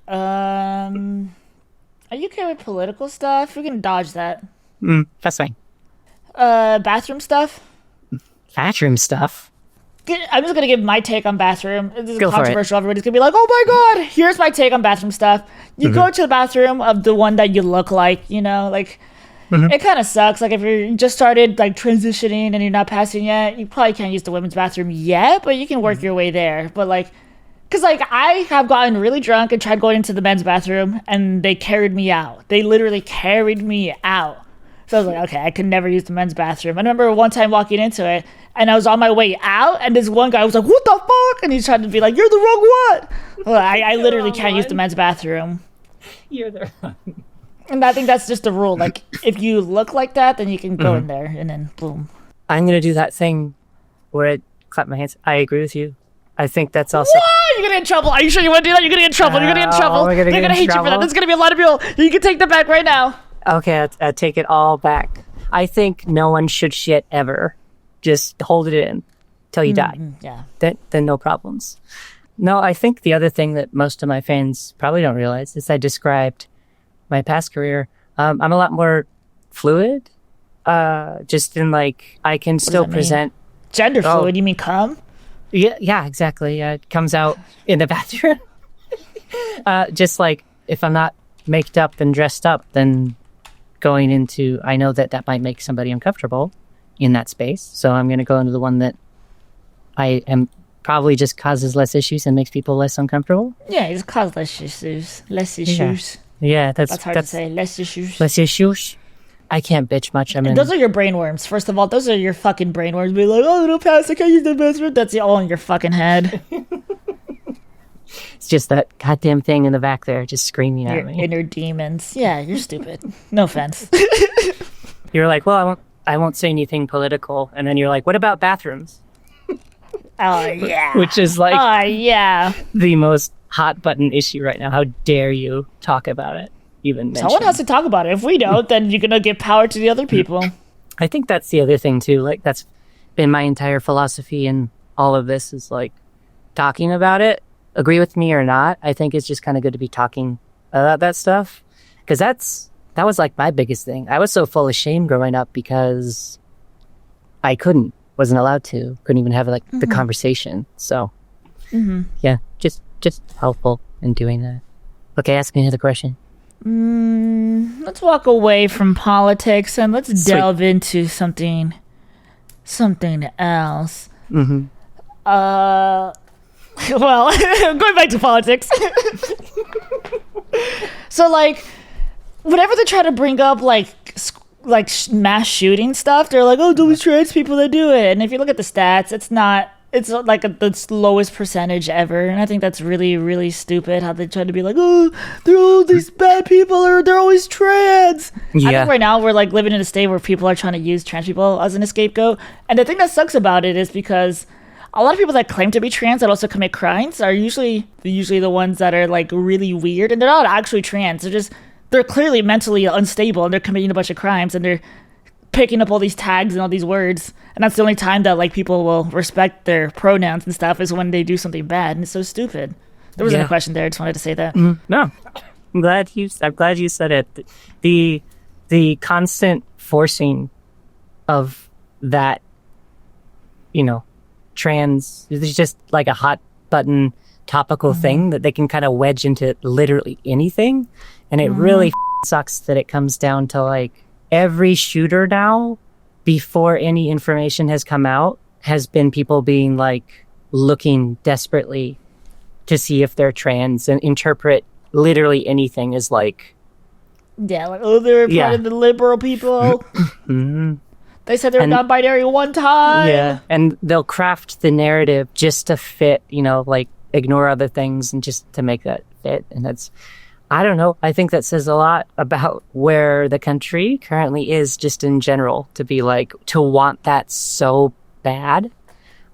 Are you okay with political stuff? We can dodge that. That's fine. Bathroom stuff? Bathroom stuff? I'm just gonna give my take on bathroom. This is Go for it. controversial. Everybody's gonna be like, "Oh my god!" Here's my take on bathroom stuff. You go to the bathroom of the one that you look like, you know, like it kind of sucks. Like if you just started like transitioning and you're not passing yet, you probably can't use the women's bathroom yet, but you can work your way there. But like, cause like I have gotten really drunk and tried going into the men's bathroom, and they carried me out. They literally carried me out. So I was like, okay, I could never use the men's bathroom. I remember one time walking into it, and I was on my way out, and this one guy was like, "What the fuck?" And he's trying to be like, "You're the wrong one." Well, I literally can't use the men's bathroom. You're the wrong. And I think that's just the rule. Like, if you look like that, then you can go in there, and then boom. I'm going to do that thing where I clap my hands. I agree with you. I think that's also... What? You're going to get in trouble. Are you sure you want to do that? You're going to get in trouble. You're going to get in trouble. we're gonna They're get going to in hate you for that. trouble. There's going to be a lot of people. You can take them back right now. Okay, I take it all back. I think no one should shit ever. Just hold it in till you die. Yeah. Then no problems. No, I think the other thing that most of my fans probably don't realize is I described my past career. I'm a lot more fluid. Just in like, I can still present. Gender fluid, you mean cum? Yeah, exactly. It comes out in the bathroom. Just like if I'm not maked up and dressed up, then going into, I know that might make somebody uncomfortable in that space. So I'm going to go into the one that I am probably just causes less issues and makes people less uncomfortable. Yeah, it causes less issues. Less issues. Yeah, That's hard to say. Less issues. Less issues. I can't bitch much. I mean, those are your brainworms. First of all, those are your fucking brainworms. Be like, oh, no pass, I can't use the bathroom. That's all in your fucking head. it's just that goddamn thing in the back there just screaming at Your me. inner demons. Yeah, you're stupid. No offense. You're like, well, I won't say anything political. And then you're like, what about bathrooms? Oh, yeah. Which is like Oh, yeah. the most hot button issue right now. How dare you talk about it? Even mention. Someone has to talk about it. If we don't, then you're going to give power to the other people. I think that's the other thing too. Like that's been my entire philosophy in all of this is like talking about it. Agree with me or not, I think it's just kind of good to be talking about that stuff. Because that was like my biggest thing. I was so full of shame growing up because I wasn't allowed to, couldn't even have like the conversation. So yeah, just helpful in doing that. Okay, ask me another question. Let's walk away from politics and let's delve into something else. Well, going back to politics. So, like, whenever they try to bring up, like mass shooting stuff, they're like, oh, those trans people that do it. And if you look at the stats, it's like the lowest percentage ever. And I think that's really, really stupid how they try to be like, oh, they're all these bad people or they're always trans. Yeah. I think right now we're like living in a state where people are trying to use trans people as an scapegoat. And the thing that sucks about it is because a lot of people that claim to be trans that also commit crimes are usually the ones that are like really weird, and they're not actually trans. They're clearly mentally unstable and they're committing a bunch of crimes and they're picking up all these tags and all these words, and that's the only time that like people will respect their pronouns and stuff is when they do something bad, and it's so stupid. There wasn't a question there. I just wanted to say that. No, I'm glad you said it. The constant forcing of that, trans is just like a hot button topical thing that they can kind of wedge into literally anything, and it really sucks that it comes down to like every shooter now, before any information has come out, has been people being like, looking desperately to see if they're trans and interpret literally anything as like, yeah, like, oh, they're part of the liberal people. They said they were non-binary one time. Yeah, and they'll craft the narrative just to fit, like ignore other things and just to make that fit. And that's, I don't know, I think that says a lot about where the country currently is just in general, to be like, to want that so bad,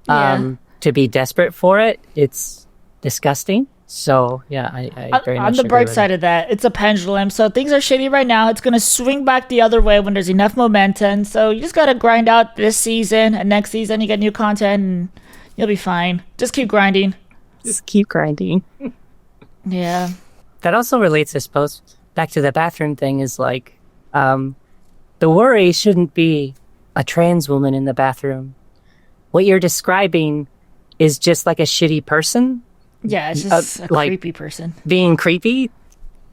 to be desperate for it. It's disgusting. So, yeah, I very much on the bright side of that, it's a pendulum. So things are shitty right now. It's going to swing back the other way when there's enough momentum. So you just got to grind out this season, and next season you get new content and you'll be fine. Just keep grinding. Just keep grinding. Yeah. That also relates, I suppose, back to the bathroom thing, is like, the worry shouldn't be a trans woman in the bathroom. What you're describing is just like a shitty person. Yeah, it's just a creepy person. Being creepy,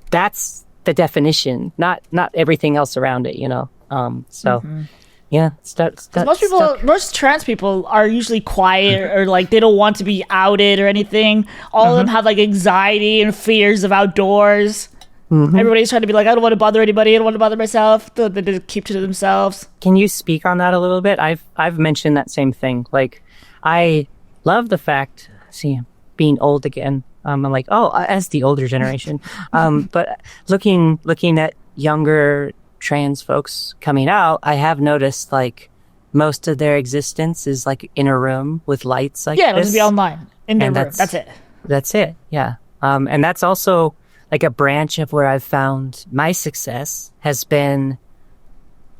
that's the definition, not everything else around it, yeah. Most trans people are usually quiet or like they don't want to be outed or anything. All of them have like anxiety and fears of outdoors. Everybody's trying to be like, I don't want to bother anybody. I don't want to bother myself. They just keep to themselves. Can you speak on that a little bit? I've mentioned that same thing. Like, I love the fact, being old again. I'm like, as the older generation. But looking at younger trans folks coming out, I have noticed like most of their existence is like in a room with lights like this. Yeah, it'll just be online in their room. That's it. That's it. Yeah. And that's also like a branch of where I've found my success has been,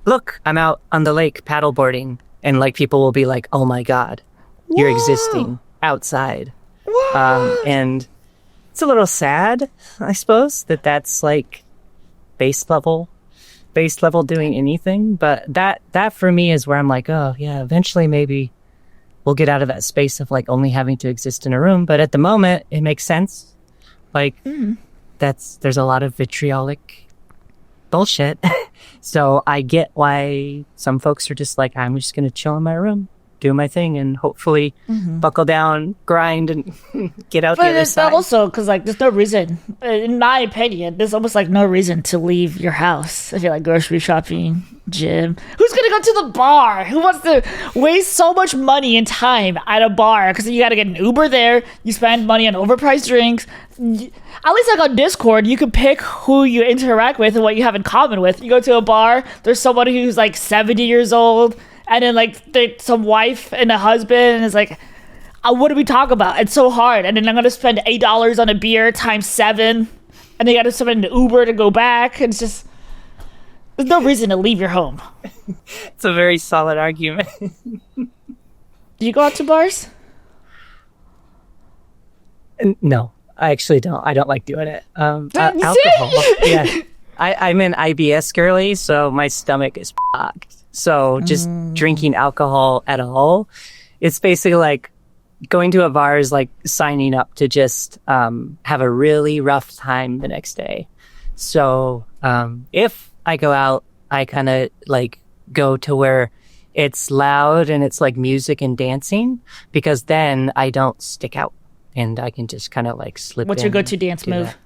look, I'm out on the lake paddleboarding, and like people will be like, oh my God, you're existing outside. And it's a little sad, I suppose, that's like base level doing anything. But that for me is where I'm like, oh yeah, eventually maybe we'll get out of that space of like only having to exist in a room. But at the moment, it makes sense. Like there's a lot of vitriolic bullshit. So I get why some folks are just like, I'm just going to chill in my room, do my thing, and hopefully buckle down, grind, and get out the other side. But also, because like, there's no reason, in my opinion, there's almost like no reason to leave your house. I feel like grocery shopping, gym. Who's gonna go to the bar? Who wants to waste so much money and time at a bar? Because you got to get an Uber there. You spend money on overpriced drinks. At least like on Discord, you can pick who you interact with and what you have in common with. You go to a bar, there's somebody who's like 70 years old. And then, like, some wife and a husband, and it's like, what do we talk about? It's so hard. And then I'm going to spend $8 on a beer times 7. And they got to spend an Uber to go back. And it's just, there's no reason to leave your home. It's a very solid argument. Do you go out to bars? No, I actually don't. I don't like doing it. Alcohol. Yeah. I'm an IBS girly, so my stomach is fucked. So just drinking alcohol at all, it's basically like going to a bar is like signing up to just have a really rough time the next day. So if I go out, I kind of like go to where it's loud and it's like music and dancing, because then I don't stick out and I can just kind of like slip in. What's your go-to dance move? That.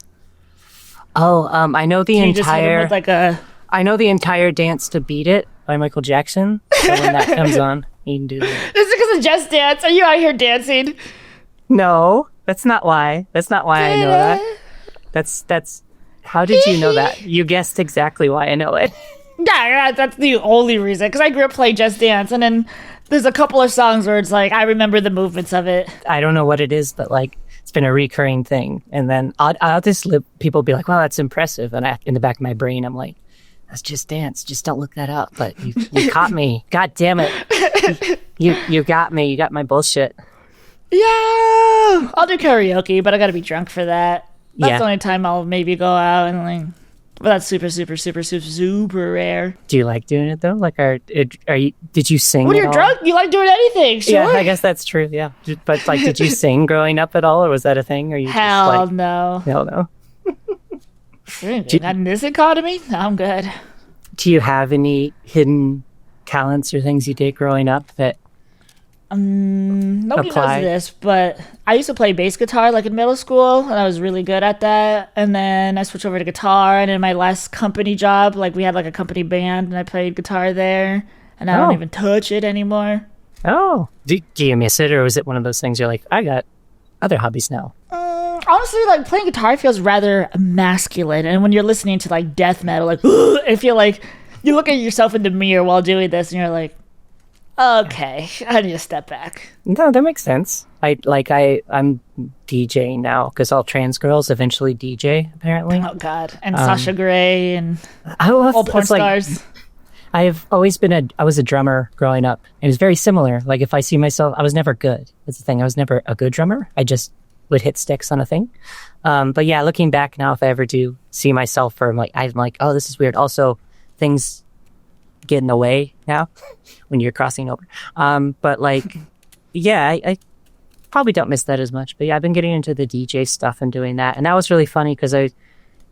Oh, I know the entire... I know the entire Dance to Beat It by Michael Jackson. So when that comes on, you can do that. Is it because of Just Dance? Are you out here dancing? No, that's not why. That's not why I know that. That's. How did you know that? You guessed exactly why I know it. Yeah, that's the only reason. Because I grew up playing Just Dance, and then there's a couple of songs where it's like I remember the movements of it. I don't know what it is, but like it's been a recurring thing. And then I'll just people be like, "Wow, that's impressive," and in the back of my brain, I'm like, that's Just Dance. Just don't look that up. But you caught me. God damn it. You got me. You got my bullshit. Yeah. I'll do karaoke, but I gotta be drunk for that. That's the only time I'll maybe go out and like. But that's super, super, super, super, super rare. Do you like doing it though? Like, are you? Did you sing? When you're drunk, you like doing anything. Sure. Yeah, I guess that's true. Yeah, but like, did you sing growing up at all, or was that a thing? Or you Hell just like, no. Hell no. Not in this economy? No, I'm good. Do you have any hidden talents or things you did growing up that Nobody apply? knows this, but I used to play bass guitar like in middle school, and I was really good at that. And then I switched over to guitar, and in my last company job, like we had like a company band, and I played guitar there, and I don't even touch it anymore. Oh, do you miss it, or was it one of those things you're like, I got other hobbies now? Honestly, like playing guitar feels rather masculine, and when you're listening to like death metal, like I feel like you look at yourself in the mirror while doing this, and you're like, okay, I need to step back. No, that makes sense. I'm DJing now because all trans girls eventually DJ apparently. Oh God, and Sasha Grey and all porn stars. I was a drummer growing up. It was very similar. Like if I see myself, I was never good. That's the thing. I was never a good drummer. I just would hit sticks on a thing. But yeah, looking back now, if I ever do see myself, or I'm like, oh, this is weird. Also, things get in the way now when you're crossing over. But like, yeah, I probably don't miss that as much. But yeah, I've been getting into the DJ stuff and doing that. And that was really funny because I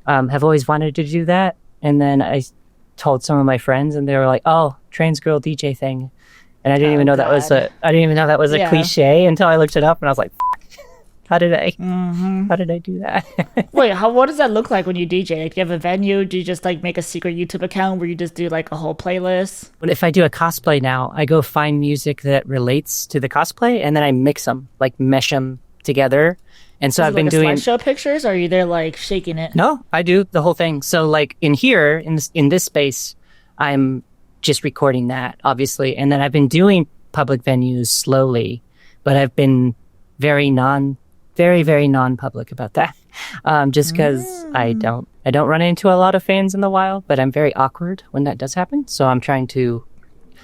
have always wanted to do that. And then I told some of my friends and they were like, oh, trans girl DJ thing. And I didn't even know that was a cliche until I looked it up and I was like, how did I do that? Wait, what does that look like when you DJ? Like, do you have a venue? Do you just like make a secret YouTube account where you just do like a whole playlist? But if I do a cosplay now, I go find music that relates to the cosplay and then I mix them, like mesh them together. And so I've been doing slideshow pictures, or are you there like shaking it? No, I do the whole thing. So like in here, in this space, I'm just recording that, obviously. And then I've been doing public venues slowly, but I've been very non-public about that. Just because I don't run into a lot of fans in the wild, but I'm very awkward when that does happen. So I'm trying to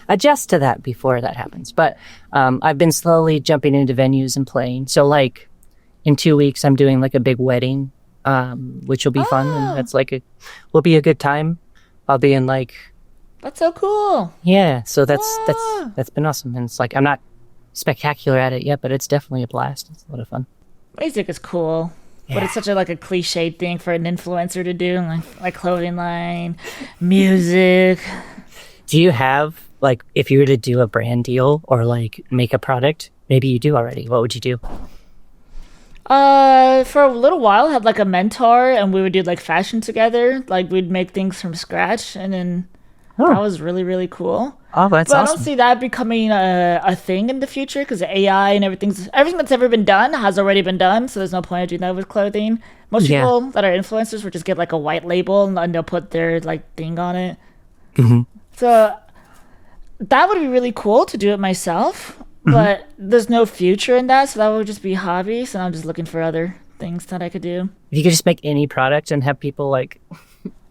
adjust to that before that happens. But I've been slowly jumping into venues and playing. So like in 2 weeks, I'm doing like a big wedding, which will be fun. And that's will be a good time. I'll be in like... That's so cool. Yeah. So that's been awesome. And it's like, I'm not spectacular at it yet, but it's definitely a blast. It's a lot of fun. Music is cool, but it's such a cliched thing for an influencer to do, like clothing line, music. Do you have like, if you were to do a brand deal or like make a product, maybe you do already, what would you do? For a little while, I had like a mentor, and we would do like fashion together. Like we'd make things from scratch, and then that was really, really cool. Oh, that's awesome. But I don't see that becoming a thing in the future because AI and everything that's ever been done has already been done. So there's no point of doing that with clothing. Most people that are influencers would just get like a white label and they'll put their like thing on it. Mm-hmm. So that would be really cool to do it myself, but there's no future in that. So that would just be hobbies, and I'm just looking for other things that I could do. If you could just make any product and have people like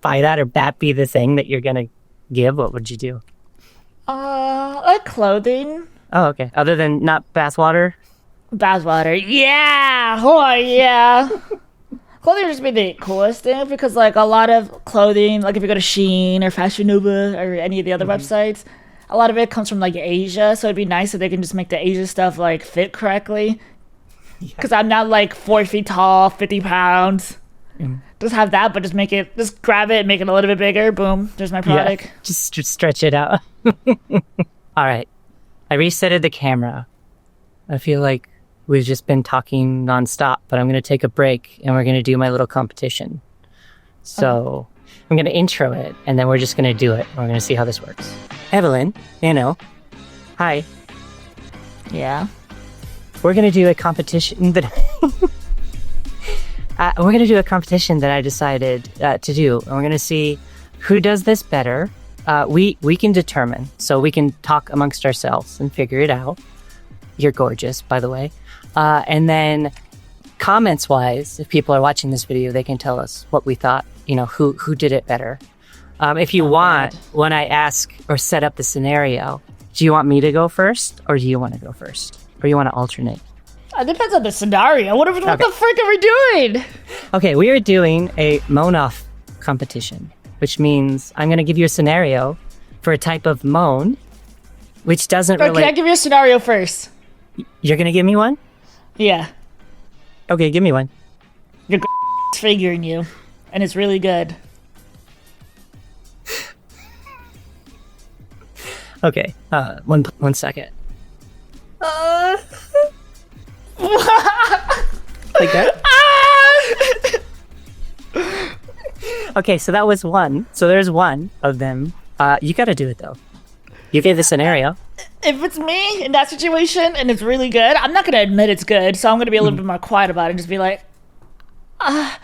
buy that, or that be the thing that you're gonna give, what would you do? Like clothing. Oh, okay. Other than not bathwater? Bathwater, yeah! Oh, yeah! Clothing would just be the coolest thing because, like, a lot of clothing, like if you go to Shein or Fashion Nova or any of the other websites, a lot of it comes from, like, Asia, so it'd be nice if they can just make the Asia stuff, like, fit correctly. Because I'm not, like, 4 feet tall, 50 pounds. Just have that, but just grab it and make it a little bit bigger. Boom, there's my product. Yeah, just stretch it out. All right. I resetted the camera. I feel like we've just been talking nonstop, but I'm going to take a break and we're going to do my little competition. So I'm going to intro it and then we're just going to do it. We're going to see how this works. Evelyn, Nano, hi. Yeah. We're going to do a competition that... we're going to do a competition that I decided to do. And we're going to see who does this better. We can determine. So we can talk amongst ourselves and figure it out. You're gorgeous, by the way. And then comments-wise, if people are watching this video, they can tell us what we thought, who did it better. If you want, when I ask or set up the scenario, do you want me to go first or do you want to go first? Or you want to alternate? It depends on the scenario. What the frick are we doing? Okay, we are doing a Moan-Off competition, which means I'm going to give you a scenario for a type of moan, which doesn't relate... Can I give you a scenario first? You're going to give me one? Yeah. Okay, give me one. Your figuring you, and it's really good. Okay, one second. Like that? Okay, so that was one. So there's one of them. You gotta do it though. You gave the scenario. If it's me in that situation and it's really good, I'm not gonna admit it's good, so I'm gonna be a little bit more quiet about it and just be like, I'm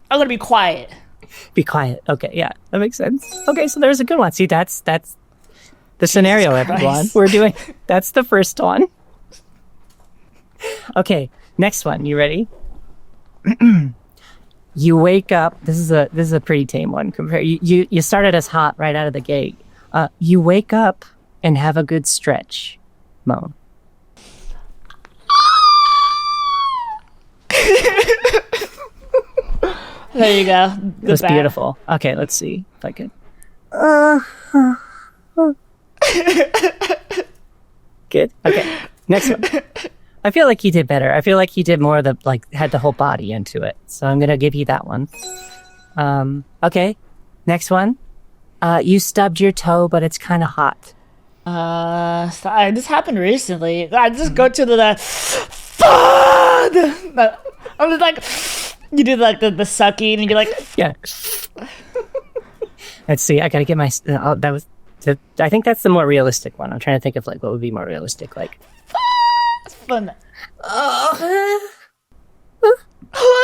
gonna be quiet. Be quiet. Okay, yeah, that makes sense. Okay, so there's a good one. See, that's the scenario, everyone. We're doing. That's the first one. Okay, next one. You ready? You wake up. This is a pretty tame one. You started us hot right out of the gate. You wake up and have a good stretch, Moan. There you go. It was beautiful. Okay, let's see if I can. Good. Okay, next one. I feel like he did better. I feel like he did more of the, like, had the whole body into it. So I'm going to give you that one. Okay, next one. You stubbed your toe, but it's kind of hot. This happened recently. I just go to the I'm just like, you do like the sucking and you're like, yeah. Let's see. I got to get my, that was, I think that's the more realistic one. I'm trying to think of like what would be more realistic. Like, it's fun.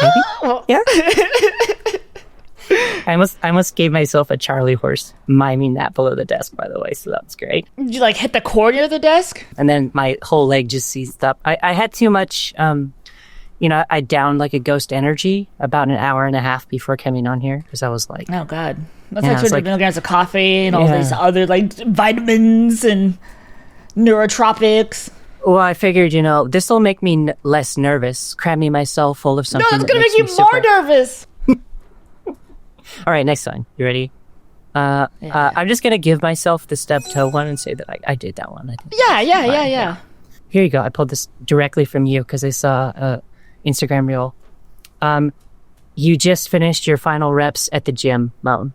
Maybe? Yeah. I almost gave myself a Charlie horse miming that below the desk, by the way, so that was great. Did you like hit the corner of the desk? And then my whole leg just seized up. I had too much, I downed like a ghost energy about an hour and a half before coming on here because I was like, oh God. That's like 200 milligrams of coffee and all these other like vitamins and neurotropics. Well, I figured, this will make me less nervous, cramming myself full of something. No, that's going to make you more nervous. All right, next one. You ready? I'm just going to give myself the stub toe one and say that I did that one. Yeah. Here you go. I pulled this directly from you because I saw Instagram reel. You just finished your final reps at the gym, Moan.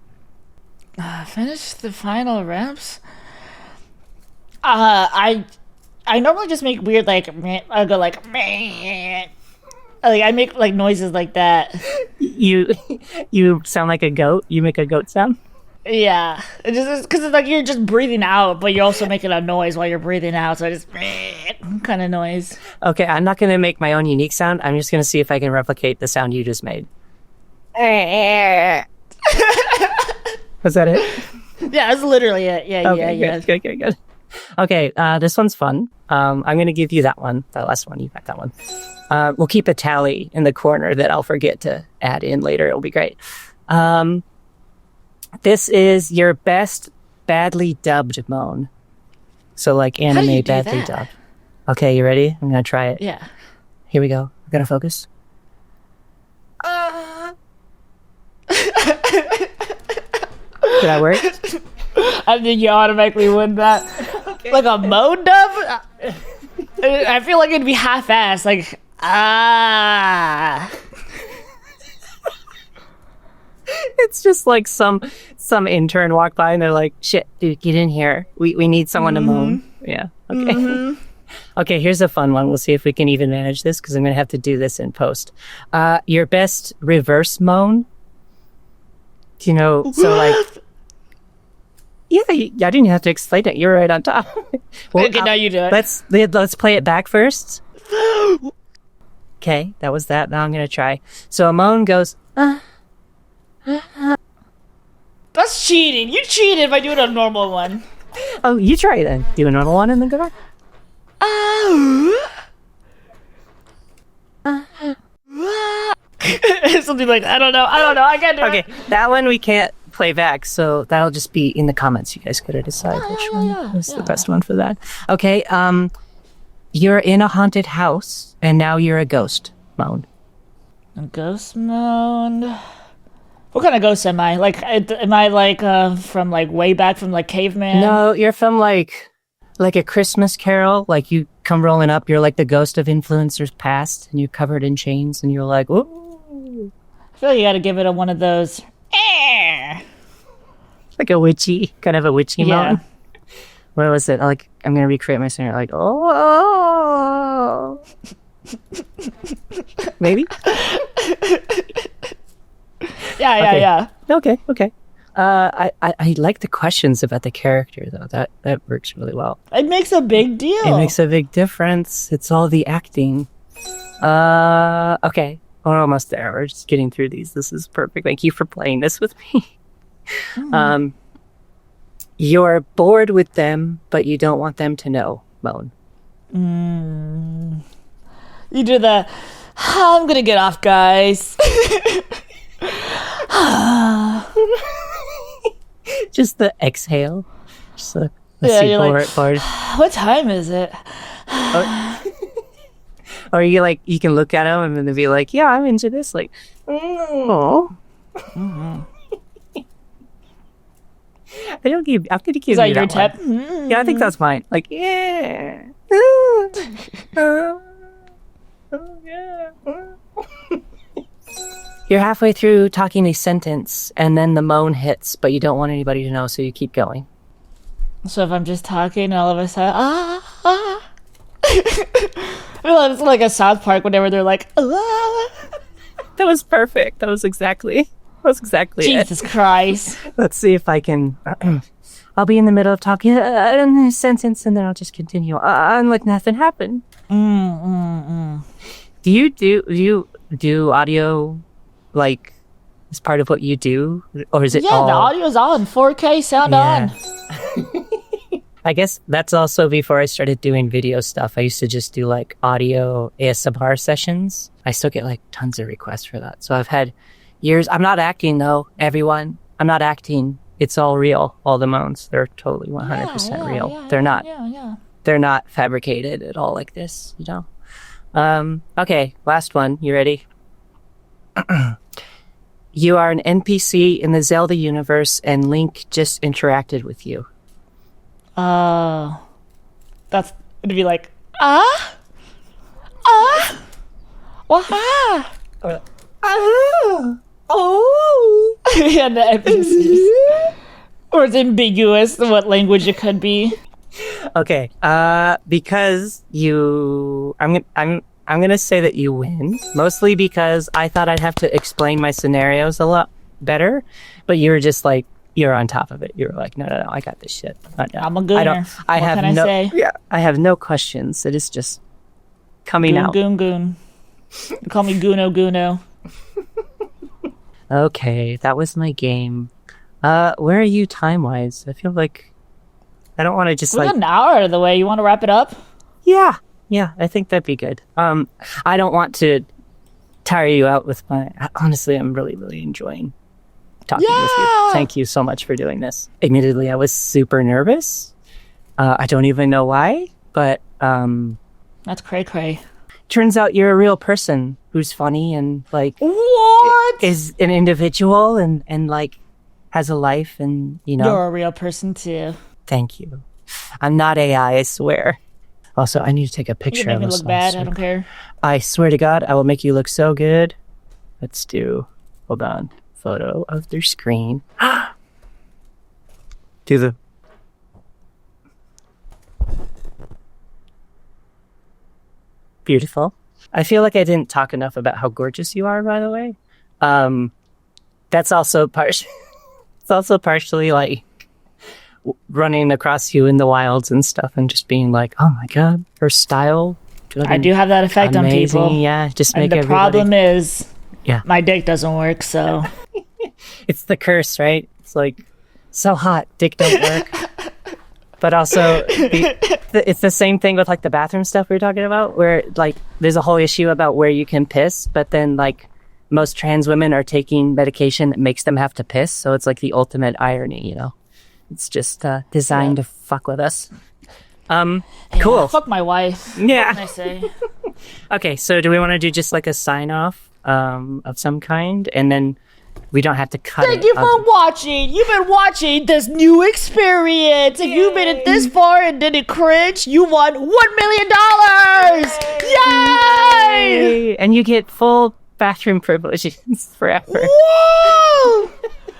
Finished the final reps? I normally just make weird, like, I go like, meh. Like, I make, like, noises like that. You sound like a goat? You make a goat sound? Yeah. It's just because it's like you're just breathing out, but you're also making a noise while you're breathing out, so just kind of noise. Okay, I'm not going to make my own unique sound. I'm just going to see if I can replicate the sound you just made. Was that it? Yeah, that's literally it. Yeah, okay, yeah. Good. Okay, this one's fun. I'm going to give you that one. That last one, you got that one. We'll keep a tally in the corner that I'll forget to add in later. It'll be great. This is your best badly dubbed Moan. So like anime badly dubbed. Okay, you ready? I'm going to try it. Yeah. Here we go. We're going to focus. Did that work? I think you automatically win that. Okay. Like a Moan dub? I feel like it'd be half-assed. Like, It's just like some intern walked by and they're like, shit, dude, get in here. We need someone to moan. Yeah, okay. Mm-hmm. Okay, here's a fun one. We'll see if we can even manage this because I'm going to have to do this in post. Your best reverse moan? So like... Yeah, I didn't have to explain it. You were right on top. Well, okay, now you do it. Let's play it back first. Okay, that was that. Now I'm going to try. So a moan goes... That's cheating. You cheated by doing a normal one. Oh, you try then. Do a normal one and then go back. Something like that. I don't know. I can't do it. Okay, that one we can't play back, so that'll just be in the comments. You guys could decide which one is the best one for that. Okay, you're in a haunted house, and now you're a ghost, Moan. A ghost moan? What kind of ghost am I? Like, am I like from like way back from like caveman? No, you're from like a Christmas Carol. Like you come rolling up, you're like the ghost of influencers past, and you're covered in chains, and you're like, ooh. I feel like you got to give it one of those. Like a witchy, kind of a witchy moan. What was it? Like I'm gonna recreate my scenario. Like, oh, maybe. Yeah. Okay. I like the questions about the character though. That works really well. It makes a big deal. It makes a big difference. It's all the acting. Okay. We're almost there. We're just getting through these. This is perfect. Thank you for playing this with me. You're bored with them, but you don't want them to know, Moan. You do the, I'm gonna get off, guys. Just the exhale. Just the You're like, bored. What time is it? Or you like, you can look at them and then be like, yeah, I'm into this. Like, oh. I'm gonna give Is that you your that tip? one. Yeah, I think that's mine. Like, yeah. You're halfway through talking a sentence, and then the moan hits, but you don't want anybody to know, so you keep going. So if I'm just talking, all of a sudden, It's like a South Park whenever they're like, That was perfect. That was exactly Jesus Christ. Let's see if I can. I'll be in the middle of talking a sentence, and then I'll just continue on like nothing happened. Do you do audio like as part of what you do, or is it all? The audio's on 4K sound on. I guess that's also before I started doing video stuff. I used to just do like audio ASMR sessions. I still get like tons of requests for that. So I've had years. I'm not acting though, everyone. I'm not acting. It's all real. All the moans. They're totally 100% real. They're not. They're not fabricated at all like this, you know? Okay, last one. You ready? You are an NPC in the Zelda universe and Link just interacted with you. That's it'd be like, wah. Oh. Yeah, the NPCs. Or it's ambiguous what language it could be. Okay, because I'm gonna say that you win, mostly because I thought I'd have to explain my scenarios a lot better, but you were just like, you're on top of it. You were like, no, I got this shit. I'm a gooner. What can I say? Yeah, I have no questions. It is just coming out. Goon. Call me Guno. Okay, that was my game. Where are you time-wise? I feel like I don't want to just We're an hour out of the way. You want to wrap it up? Yeah, I think that'd be good. I don't want to tire you out with honestly, I'm really, really enjoying talking with you. Thank you so much for doing this. Admittedly, I was super nervous. I don't even know why, but that's cray. Turns out you're a real person who's funny and like what is an individual and like has a life, and you know you're a real person too. Thank you. I'm not AI, I swear. Also, I need to take a picture of us. You make me look bad. I don't care. I swear to God, I will make you look so good. Let's do. Hold on. Photo of their screen. Do the. Beautiful. I feel like I didn't talk enough about how gorgeous you are, by the way. That's also it's also partially like running across you in the wilds and stuff and just being like, oh my God, her style. I do have that effect amazing. On people. Yeah, just make and the problem is, yeah, my dick doesn't work, so. It's the curse, right? It's like, so hot, dick don't work. But also, it's the same thing with like the bathroom stuff we were talking about, where like there's a whole issue about where you can piss, but then like most trans women are taking medication that makes them have to piss, so it's like the ultimate irony, you know? It's just designed to fuck with us. Cool. Fuck my wife. Yeah. What can I say? Okay, so do we want to do just like a sign off of some kind, and then we don't have to cut Thank you for watching. You've been watching this new experience. If you made it this far and didn't cringe, you won $1 million. Yay! And you get full bathroom privileges forever. Whoa!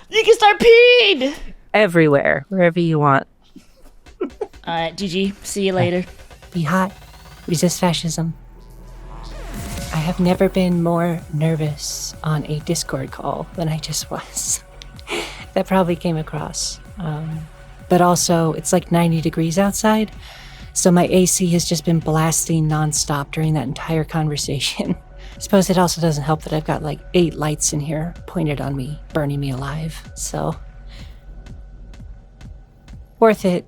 You can start peeing everywhere, wherever you want. All right, GG. See you later. Be hot. Resist fascism. I have never been more nervous on a Discord call than I just was. That probably came across. But also, it's like 90 degrees outside, so my AC has just been blasting nonstop during that entire conversation. I suppose it also doesn't help that I've got like 8 lights in here pointed on me, burning me alive, so... worth it.